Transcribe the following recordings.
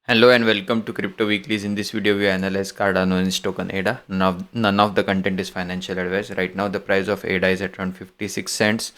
Hello and welcome to Crypto Weeklies. In this video, we analyze Cardano and token ADA. None of the content is financial advice. Right now, the price of ADA is at around 56 cents.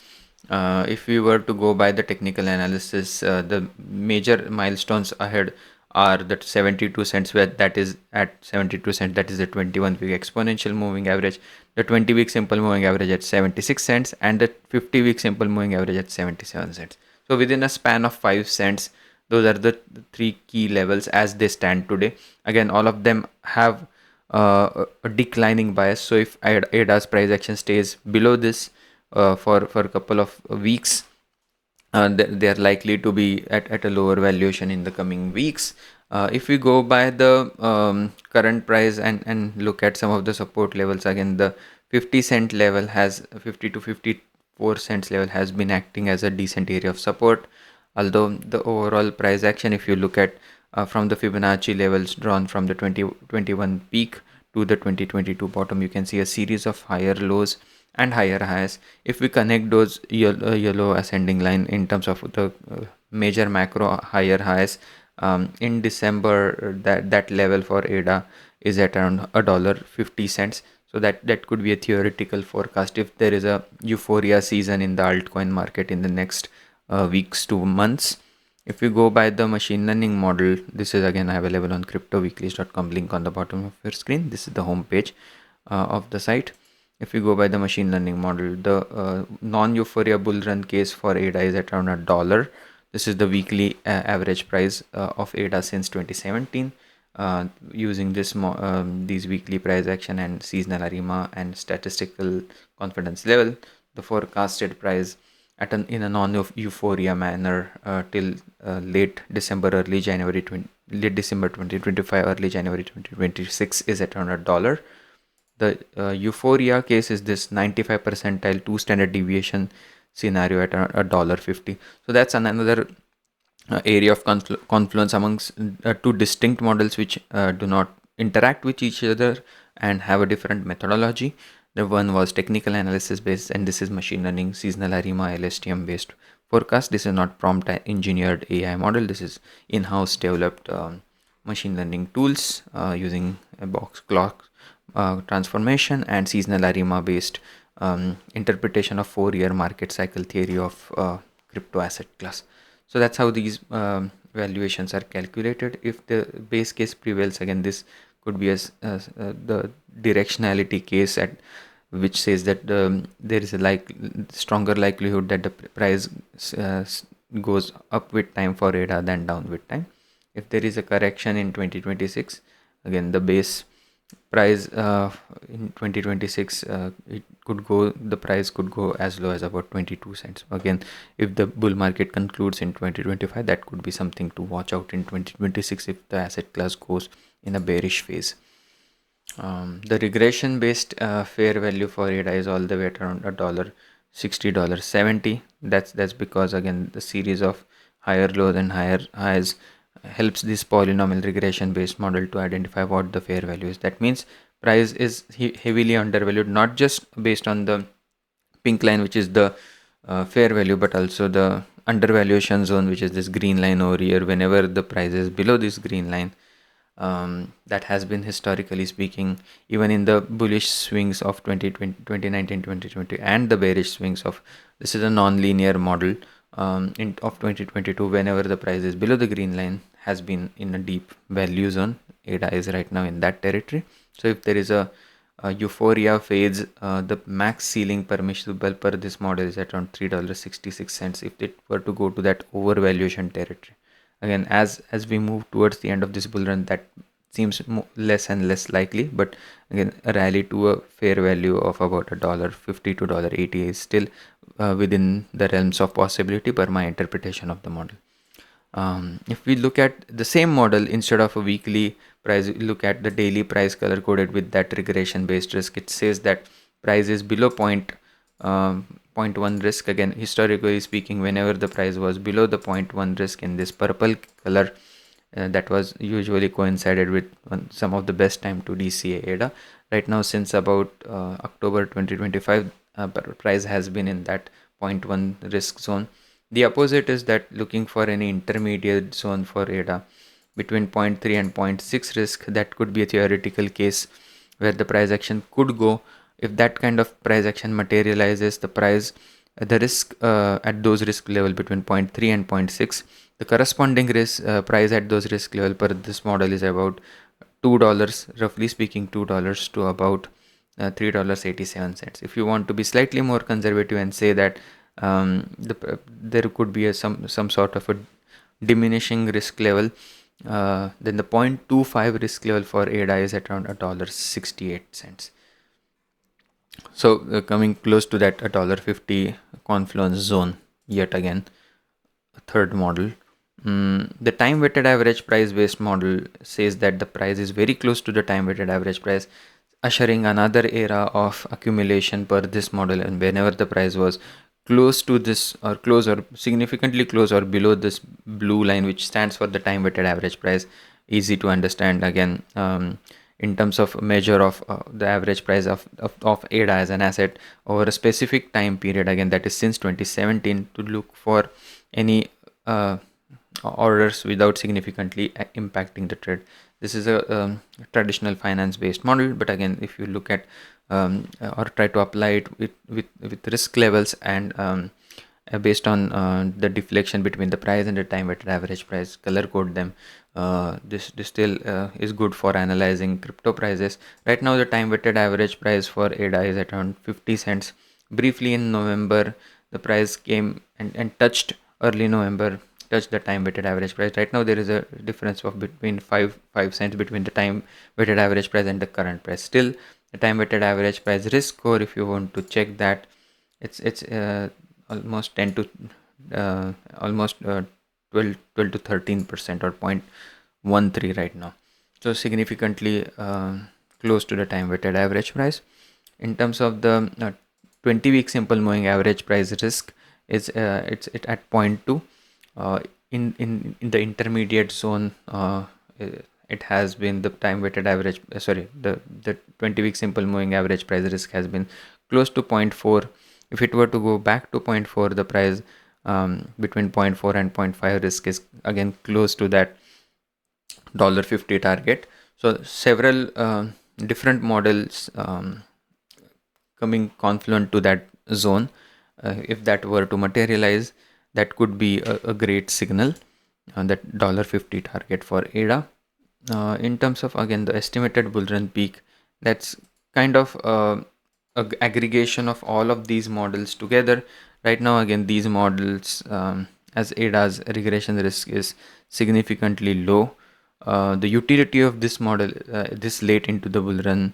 If we were to go by the technical analysis, the major milestones ahead are that 72 cents, where that is at 72 cents, that is the 21-week exponential moving average, the 20-week simple moving average at 76 cents, and the 50-week simple moving average at 77 cents. So within a span of 5 cents, those are the three key levels as they stand today. Again, all of them have a declining bias. So if ADA's price action stays below this for a couple of weeks, they are likely to be at a lower valuation in the coming weeks. If we go by the current price and look at some of the support levels, again the 50 cent level has 50 to 54 cents level has been acting as a decent area of support. Although the overall price action, if you look at from the Fibonacci levels drawn from the 2021 peak to the 2022 bottom, you can see a series of higher lows and higher highs. If we connect those yellow ascending line in terms of the major macro higher highs, in December, that level for ADA is at around $1.50. So that could be a theoretical forecast if there is a euphoria season in the altcoin market in the next weeks to months. If you go by the machine learning model, this is again available on CryptoWeeklies.com, link on the bottom of your screen. This is the home page of the site. If you go by the machine learning model, the non-euphoria bull run case for ADA is at around $1. This is the weekly average price of ADA since 2017. Using these weekly price action and seasonal ARIMA and statistical confidence level, the forecasted price in a non-euphoria manner till late December 2025, early January 2026 is at around $1. The euphoria case is this 95 percentile 2 standard deviation scenario at around $1.50. So that's another area of confluence amongst two distinct models which do not interact with each other and have a different methodology. The one was technical analysis based, and this is machine learning, seasonal ARIMA, LSTM based forecast. This is not prompt engineered AI model. This is in-house developed machine learning tools using a box clock transformation and seasonal ARIMA based interpretation of 4-year market cycle theory of crypto asset class. So that's how these valuations are calculated. If the base case prevails, again this could be as the directionality case at which says that there is a stronger likelihood that the price goes up with time for ADA than down with time. If there is a correction in 2026, again the base price in 2026 the price could go as low as about 22 cents. Again, if the bull market concludes in 2025, that could be something to watch out in 2026 if the asset class goes in a bearish phase. The regression based fair value for ADA is all the way at around $1.60, $1.70. That's because again the series of higher lows and higher highs helps this polynomial regression based model to identify what the fair value is. That means price is heavily undervalued, not just based on the pink line which is the fair value, but also the undervaluation zone, which is this green line over here. Whenever the price is below this green line, that has been historically speaking, even in the bullish swings of 2020, 2019, 2020 and the bearish swings of, this is a non-linear model of 2022, whenever the price is below the green line, has been in a deep value zone. ADA is right now in that territory. So if there is a euphoria fades, the max ceiling permissible per this model is at around $3.66 if it were to go to that overvaluation territory. Again, as we move towards the end of this bull run, that seems less and less likely, but again a rally to a fair value of about $1.50 to $1.80 is still within the realms of possibility per my interpretation of the model. If we look at the same model, instead of a weekly price, look at the daily price color coded with that regression based risk. It says that price is below 0.1 risk. Again, historically speaking, whenever the price was below the 0.1 risk in this purple color, that was usually coincided with some of the best time to DCA ADA. Right now, since about October 2025, price has been in that 0.1 risk zone. The opposite is that looking for any intermediate zone for ADA, between 0.3 and 0.6 risk, that could be a theoretical case where the price action could go. If that kind of price action materializes, the risk at those risk level between 0.3 and 0.6, the corresponding risk price at those risk level per this model is about $2, roughly speaking $2 to about $3.87. If you want to be slightly more conservative and say that there could be some sort of a diminishing risk level, then the 0.25 risk level for ADA is at around $1.68. So coming close to that $1.50 Confluence zone yet again, a third model. The time weighted average price based model says that the price is very close to the time weighted average price, ushering another era of accumulation per this model. And whenever the price was close to this or close or significantly close or below this blue line, which stands for the time weighted average price, easy to understand again, in terms of measure of the average price of ADA as an asset over a specific time period, again that is since 2017, to look for any orders without significantly impacting the trade. This is a traditional finance based model, but again if you look at or try to apply it with risk levels and based on the deflection between the price and the time weighted average price, color code them, this still is good for analyzing crypto prices. Right now the time weighted average price for ADA is at around 50 cents. Briefly in November the price came and touched early November, touched the time weighted average price. Right now there is a difference of between 5 cents between the time weighted average price and the current price. Still the time weighted average price risk score, if you want to check that, it's almost 10 to almost 12 to 13% or 0.13 right now, so significantly close to the time weighted average price. In terms of the 20-week simple moving average price risk, is it's at 0.2. In the intermediate zone, it has been the time weighted average the 20-week simple moving average price risk has been close to 0.4. If it were to go back to 0.4, the price between 0.4 and 0.5 risk is again close to that $1.50 target. So several different models coming confluent to that zone. If that were to materialize, that could be a great signal, that $1.50 target for ADA. In terms of again the estimated bull run peak, that's kind of a aggregation of all of these models together. Right now again these models, as ADA's regression risk is significantly low, the utility of this model this late into the bull run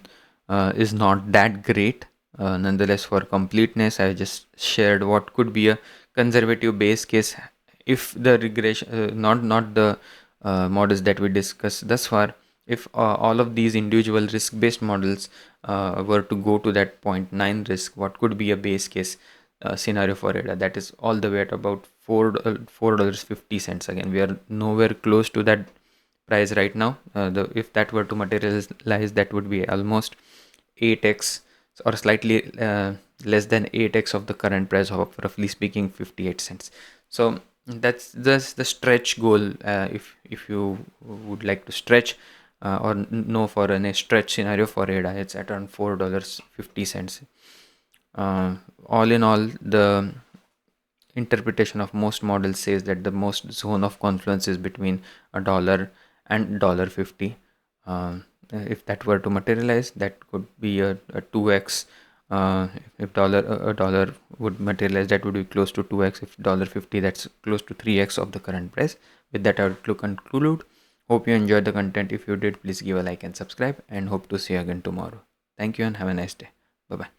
is not that great. Nonetheless, for completeness, I just shared what could be a conservative base case if the regression, not the models that we discussed thus far. If all of these individual risk-based models were to go to that 0.9 risk, what could be a base case scenario for ADA? That is all the way at about $4.50. Again, we are nowhere close to that price right now. If that were to materialize, that would be almost 8x or slightly less than 8x of the current price of, roughly speaking, 58 cents. So that's the stretch goal. If you would like to stretch or know for a stretch scenario for ADA, it's at around $4.50. All in all, the interpretation of most models says that the most zone of confluence is between $1 and $1.50. If that were to materialize, that could be a 2x. If a dollar would materialize, that would be close to 2x. If $1.50, that's close to 3x of the current price. With that, I would conclude. Hope you enjoyed the content. If you did, please give a like and subscribe, and hope to see you again tomorrow. Thank you and have a nice day. Bye bye.